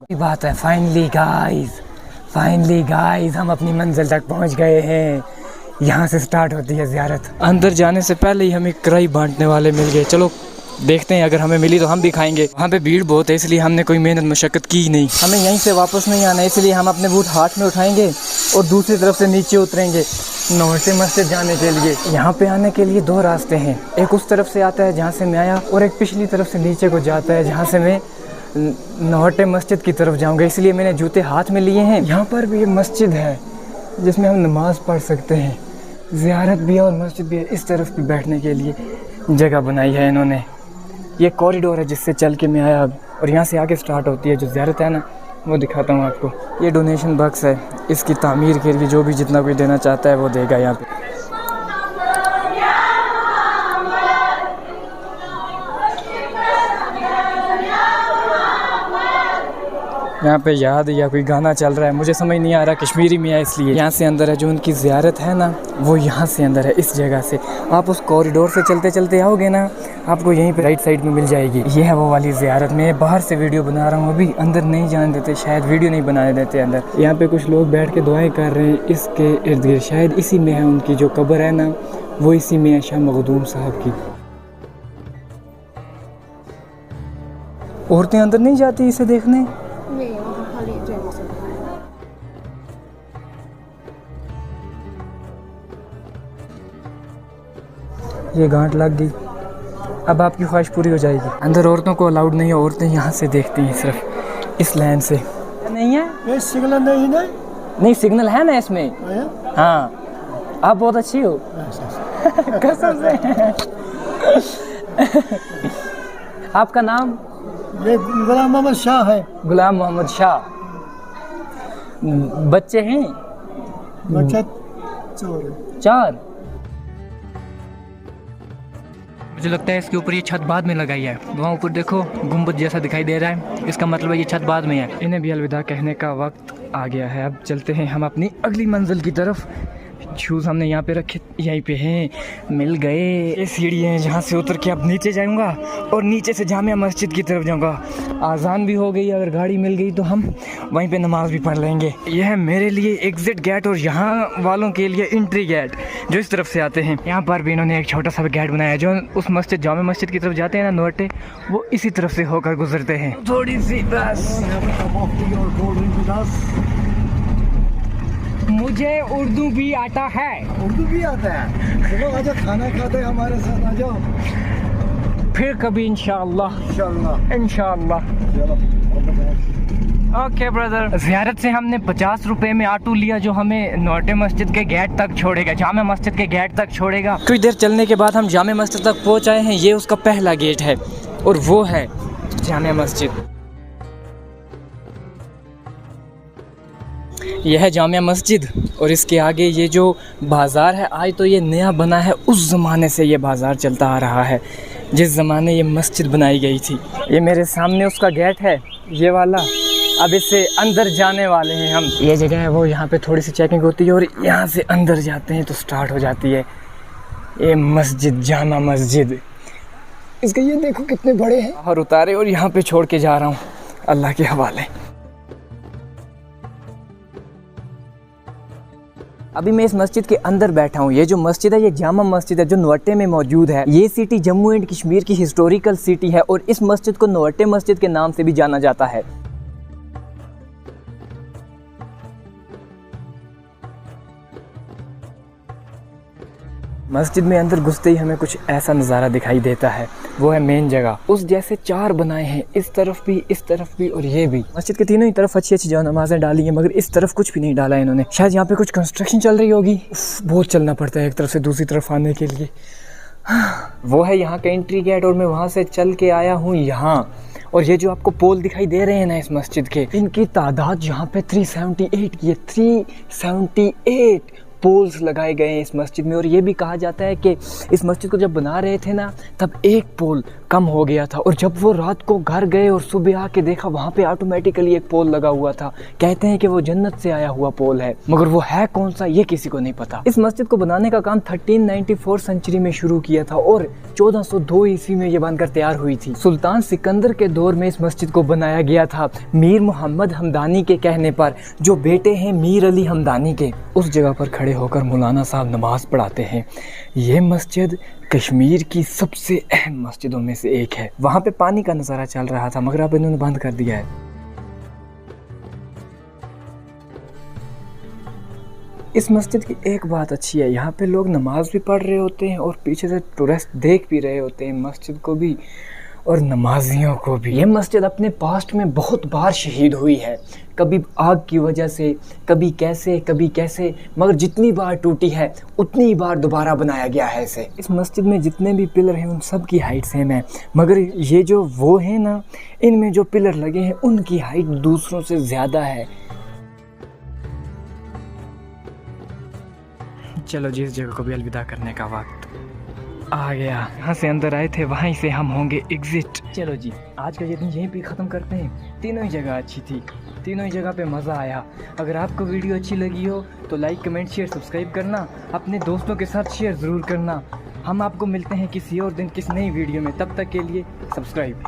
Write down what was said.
बात है। Finally guys हम अपनी मंजिल तक पहुंच गए हैं। यहाँ से स्टार्ट होती है ज़ियारत। अंदर जाने से पहले ही हमें कढ़ाई बांटने वाले मिल गए। चलो देखते हैं, अगर हमें मिली तो हम भी खाएंगे। वहाँ पे भीड़ बहुत है, इसलिए हमने कोई मेहनत मशक्क़त की ही नहीं। हमें यहीं से वापस नहीं आना, इसलिए हम अपने बूट हाथ में उठाएंगे और दूसरी तरफ से नीचे उतरेंगे नौहटे मस्जिद जाने के लिए। यहाँ पे आने के लिए दो रास्ते हैं, एक उस तरफ से आता है जहाँ से मैं आया, और एक पिछली तरफ से नीचे को जाता है जहाँ से मैं नौहटे मस्जिद की तरफ जाऊंगा। इसलिए मैंने जूते हाथ में लिए हैं। यहाँ पर भी ये मस्जिद है जिसमें हम नमाज़ पढ़ सकते हैं। ज़ियारत भी है और मस्जिद भी है। इस तरफ भी बैठने के लिए जगह बनाई है इन्होंने। ये कॉरिडोर है जिससे चल के मैं आया, और यहाँ से आगे स्टार्ट होती है जो ज़ियारत है ना, वो दिखाता हूँ आपको। ये डोनेशन बॉक्स है, इसकी तामीर के लिए जो भी जितना कोई देना चाहता है वो देगा। यहाँ पे याद या कोई गाना चल रहा है, मुझे समझ नहीं आ रहा, कश्मीरी में है इसलिए। यहाँ से अंदर है जो उनकी ज़ियारत है ना, वो यहाँ से अंदर है। इस जगह से आप उस कॉरिडोर से चलते चलते आओगे ना, आपको यहीं पे राइट साइड में मिल जाएगी। ये है वो वाली ज़ियारत। मैं बाहर से वीडियो बना रहा हूँ, अभी अंदर नहीं जाने देते, शायद वीडियो नहीं बनाने देते अंदर। यहाँ पे कुछ लोग बैठ के दुआएं कर रहे हैं इसके इर्द गिर्द। शायद इसी में है उनकी जो कब्र है ना, वो इसी में है शाह मखदूम साहब की। औरतें अंदर नहीं जाती इसे देखने। ये गांठ लग गई, अब आपकी ख्वाहिश पूरी हो जाएगी। अंदर औरतों को अलाउड नहीं है, औरतें यहाँ से देखती हैं सिर्फ इस लाइन से। नहीं है ये सिग्नल नहीं है? नहीं, सिग्नल है ना इसमें। हाँ, आप बहुत अच्छी हो कसम से। आपका नाम? ये गुलाम मोहम्मद शाह है। गुलाम मोहम्मद शाह। बच्चे हैं? बच्चा 4। मुझे लगता है इसके ऊपर ये छत बाद में लगाई है। वहाँ ऊपर देखो गुंबद जैसा दिखाई दे रहा है, इसका मतलब है ये छत बाद में है। इन्हें भी अलविदा कहने का वक्त आ गया है। अब चलते हैं हम अपनी अगली मंजिल की तरफ। शूज़ हमने यहाँ पे रखे, यहीं पे हैं, मिल गए। ये सीढ़ी है जहाँ से उतर के अब नीचे जाऊँगा और नीचे से जामिया मस्जिद की तरफ जाऊँगा। आज़ान भी हो गई, अगर गाड़ी मिल गई तो हम वहीं पे नमाज भी पढ़ लेंगे। यह है मेरे लिए एग्ज़िट गेट और यहाँ वालों के लिए एंट्री गेट जो इस तरफ से आते हैं। यहाँ पर भी इन्होंने एक छोटा सा गेट बनाया है। जो उस मस्जिद जामिया मस्जिद की तरफ जाते हैं ना नौहटे, वो इसी तरफ से होकर गुजरते हैं। थोड़ी सी बस। मुझे उर्दू भी आता है। उर्दू भी आता है? चलो आजा, खाना खाते हमारे साथ आ जाओ। फिर कभी इंशाअल्लाह। Okay brother. ज़ियारत से हमने 50 रुपए में ऑटो लिया जो हमें नौहटे मस्जिद के गेट तक छोड़ेगा, जामे मस्जिद के गेट तक छोड़ेगा। कुछ देर चलने के बाद हम जामे मस्जिद तक पहुंच आए हैं। ये उसका पहला गेट है और वो है जामे मस्जिद। यह है जामिया मस्जिद और इसके आगे ये जो बाज़ार है, आज तो ये नया बना है, उस ज़माने से ये बाज़ार चलता आ रहा है जिस ज़माने ये मस्जिद बनाई गई थी। ये मेरे सामने उसका गेट है, ये वाला। अब इससे अंदर जाने वाले हैं हम। ये जगह है वो, यहाँ पे थोड़ी सी चेकिंग होती है और यहाँ से अंदर जाते हैं तो स्टार्ट हो जाती है ये मस्जिद, जामा मस्जिद। इसके ये देखो कितने बड़े हैं। और उतारे और यहाँ पे छोड़ के जा रहा हूँ अल्लाह के हवाले। अभी मैं इस मस्जिद के अंदर बैठा हूँ। ये जो मस्जिद है ये जामा मस्जिद है जो नौहटे में मौजूद है। ये सिटी जम्मू एंड कश्मीर की हिस्टोरिकल सिटी है और इस मस्जिद को नौहटे मस्जिद के नाम से भी जाना जाता है। मस्जिद में अंदर घुसते ही हमें कुछ ऐसा नज़ारा दिखाई देता है, वो है मेन जगह। उस जैसे 4 बनाए हैं, इस तरफ भी और ये भी। मस्जिद के तीनों ही तरफ अच्छी अच्छी जो नमाजें डाली हैं, मगर इस तरफ कुछ भी नहीं डाला है इन्होंने। शायद यहाँ पे कुछ कंस्ट्रक्शन चल रही होगी। बहुत चलना पड़ता है एक तरफ से दूसरी तरफ आने के लिए। वो है यहाँ का एंट्री गेट और मैं वहाँ से चल के आया हूँ यहाँ। और ये जो आपको पोल दिखाई दे रहे हैं ना इस मस्जिद के, इनकी तादाद यहाँ पे 378 की है। 378 पोल्स लगाए गए हैं इस मस्जिद में, और ये भी कहा जाता है कि इस मस्जिद को जब बना रहे थे ना तब एक पोल कम हो गया था, और जब वो रात को घर गए और सुबह आके देखा वहाँ पे ऑटोमेटिकली एक पोल लगा हुआ था। कहते हैं कि वो जन्नत से आया हुआ पोल है, मगर वो है कौन सा ये किसी को नहीं पता। इस मस्जिद को बनाने का काम 1394 सेंचुरी में शुरू किया था और 1402 ईस्वी में ये बनकर तैयार हुई थी। सुल्तान सिकंदर के दौर में इस मस्जिद को बनाया गया था मीर मोहम्मद हमदानी के कहने पर, जो बेटे हैं मीर अली हमदानी के। उस जगह पर खड़े होकर मौलाना साहब नमाज पढ़ाते हैं। ये मस्जिद कश्मीर की सबसे अहम मस्जिदों में से एक है। वहाँ पे पानी का नज़ारा चल रहा था मगर अब इन्होंने बंद कर दिया है। इस मस्जिद की एक बात अच्छी है, यहाँ पे लोग नमाज भी पढ़ रहे होते हैं और पीछे से टूरिस्ट देख भी रहे होते हैं मस्जिद को भी और नमाजियों को भी। ये मस्जिद अपने पास्ट में बहुत बार शहीद हुई है, कभी आग की वजह से, कभी कैसे, मगर जितनी बार टूटी है उतनी बार दोबारा बनाया गया है इसे। इस मस्जिद में जितने भी पिलर हैं उन सब की हाइट सेम है, मगर ये जो वो है ना, इनमें जो पिलर लगे हैं उनकी हाइट दूसरों से ज़्यादा है। चलो जी, इस जगह को भी अलविदा करने का वक्त आ गया। यहाँ से अंदर आए थे, वहीं से हम होंगे एग्जिट। चलो जी, आज का ये दिन यहीं पे ख़त्म करते हैं। तीनों ही जगह अच्छी थी, तीनों ही जगह पे मज़ा आया। अगर आपको वीडियो अच्छी लगी हो तो लाइक, कमेंट, शेयर, सब्सक्राइब करना, अपने दोस्तों के साथ शेयर ज़रूर करना। हम आपको मिलते हैं किसी और दिन किसी नई वीडियो में, तब तक के लिए सब्सक्राइब।